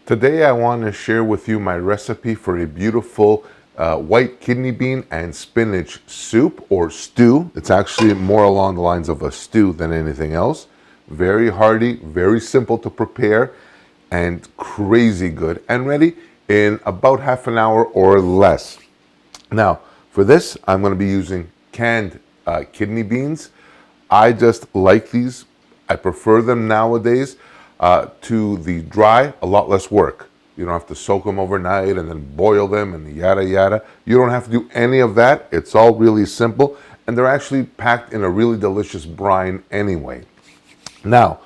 Today I want to share with you my recipe for a beautiful white kidney bean and spinach soup or stew. It's actually more along the lines of a stew than anything else. Very hearty, very simple to prepare, and crazy good, and ready in about half an hour or less. Now, for this, I'm going to be using canned kidney beans. I just like these. I prefer them nowadays to the dry, a lot less work. You don't have to soak them overnight and then boil them and yada yada. You don't have to do any of that. It's all really simple, and they're actually packed in a really delicious brine anyway. Now,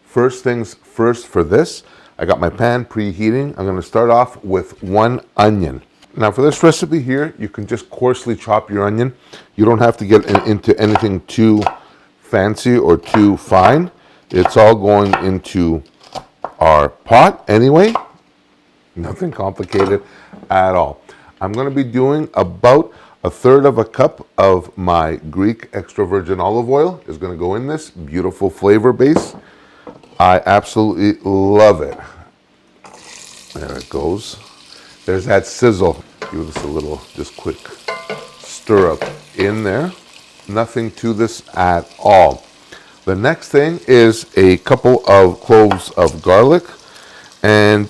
first things first for this, I got my pan preheating. I'm going to start off with 1 onion. Now for this recipe here, you can just coarsely chop your onion. You don't have to get into anything too fancy or too fine. It's all going into our pot anyway. Nothing complicated at all. I'm going to be doing about 1/3 cup of my Greek extra virgin olive oil is going to go in this beautiful flavor base. I absolutely love it. There it goes. There's that sizzle. Give this a little, just quick stir up in there. Nothing to this at all. The next thing is a couple of cloves of garlic. And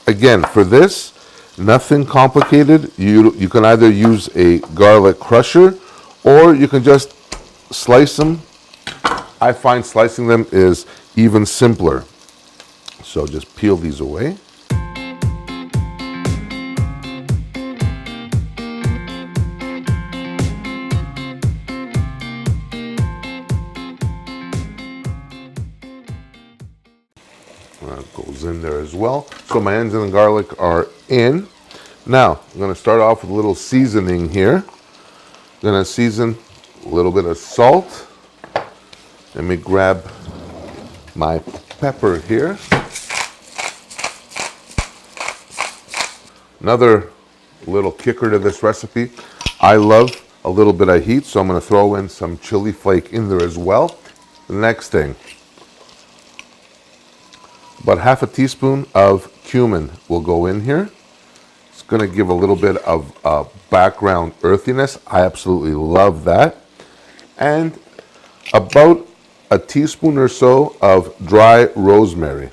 again, for this, nothing complicated. You can either use a garlic crusher or you can just slice them. I find slicing them is even simpler. So just peel these away. That goes in there as well. So my onions and garlic are in. Now, I'm going to start off with a little seasoning here. I'm going to season a little bit of salt. Let me grab my pepper here. Another little kicker to this recipe. I love a little bit of heat, so I'm going to throw in some chili flake in there as well. The next thing, about 1/2 teaspoon of cumin will go in here. It's going to give a little bit of background earthiness. I absolutely love that. And about 1 teaspoon or so of dry rosemary.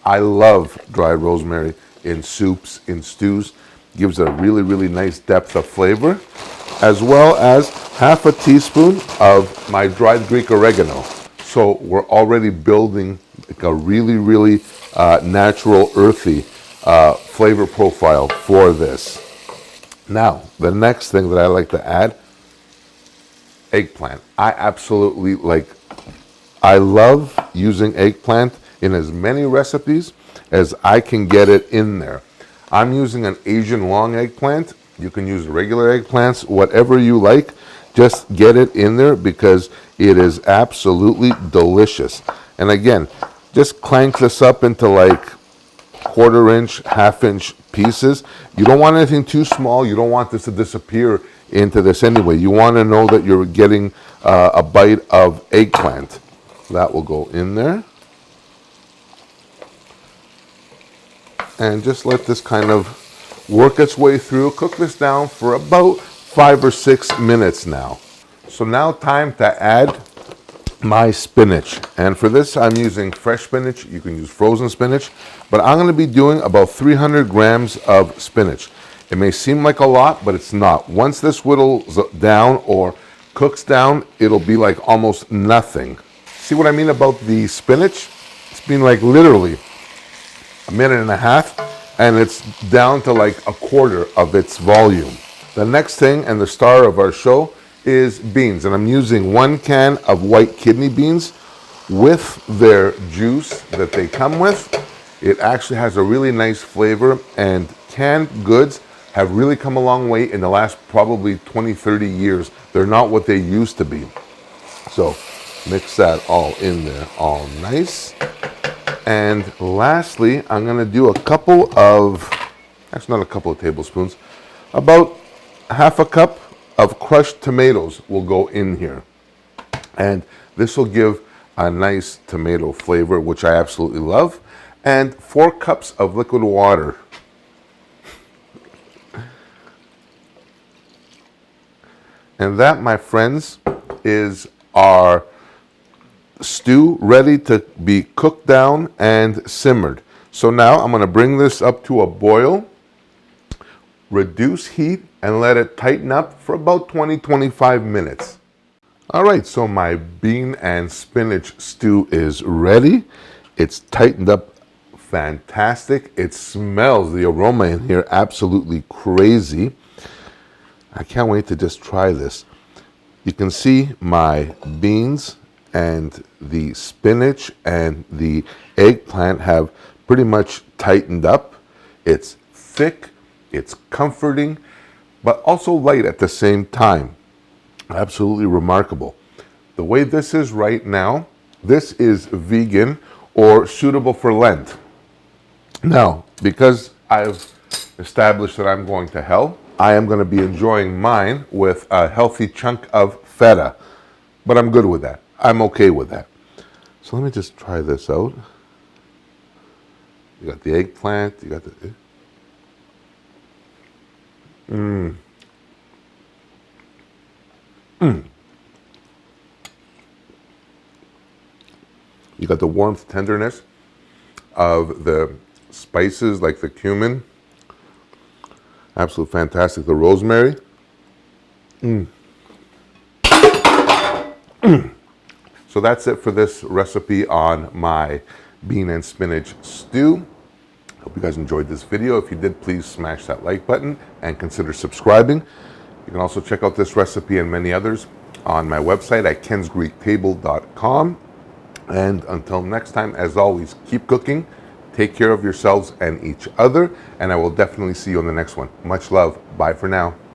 I love dry rosemary in soups, in stews. Gives a really, really nice depth of flavor. As well as 1/2 teaspoon of my dried Greek oregano. So we're already building like a really, really natural, earthy flavor profile for this. Now, the next thing that I like to add, eggplant. I love using eggplant in as many recipes as I can get it in there. I'm using an Asian long eggplant. You can use regular eggplants, whatever you like. Just get it in there because it is absolutely delicious. And again, just clank this up into like 1/4 inch, 1/2 inch pieces. You don't want anything too small. You don't want this to disappear into this anyway. You want to know that you're getting a bite of eggplant. That will go in there. And just let this kind of work its way through. Cook this down for about 5 or 6 minutes now. So now time to add my spinach. And for this I'm using fresh spinach. You can use frozen spinach. But I'm going to be doing about 300 grams of spinach. It may seem like a lot, but it's not. Once this whittles down or cooks down, it'll be like almost nothing. See what I mean about the spinach? It's been like literally 1.5 minutes and it's down to like 1/4 of its volume. The next thing and the star of our show is beans, and I'm using 1 can of white kidney beans with their juice that they come with. It actually has a really nice flavor, and canned goods have really come a long way in the last probably 20-30 years. They're not what they used to be. So mix that all in there, all nice. And lastly, I'm going to do a couple of, actually not a couple of tablespoons, about 1/2 cup of crushed tomatoes will go in here. And this will give a nice tomato flavor, which I absolutely love. and 4 cups of liquid water. And that, my friends, is our stew ready to be cooked down and simmered. So now I'm going to bring this up to a boil, reduce heat, and let it tighten up for about 20-25 minutes. All right, so my bean and spinach stew is ready. It's tightened up fantastic. It smells, the aroma in here, absolutely crazy. I can't wait to just try this. You can see my beans and the spinach and the eggplant have pretty much tightened up. It's thick, it's comforting, but also light at the same time. Absolutely remarkable. The way this is right now, this is vegan or suitable for Lent. Now, because I've established that I'm going to hell, I am going to be enjoying mine with a healthy chunk of feta. But I'm good with that. I'm okay with that. So let me just try this out. You got the eggplant, you got the... You got the warmth, tenderness of the spices like the cumin. Absolutely fantastic. The rosemary. So that's it for this recipe on my bean and spinach stew. Hope you guys enjoyed this video. If you did, please smash that like button and consider subscribing. You can also check out this recipe and many others on my website at kensgreektable.com. And until next time, as always, keep cooking, take care of yourselves and each other, and I will definitely see you on the next one. Much love. Bye for now.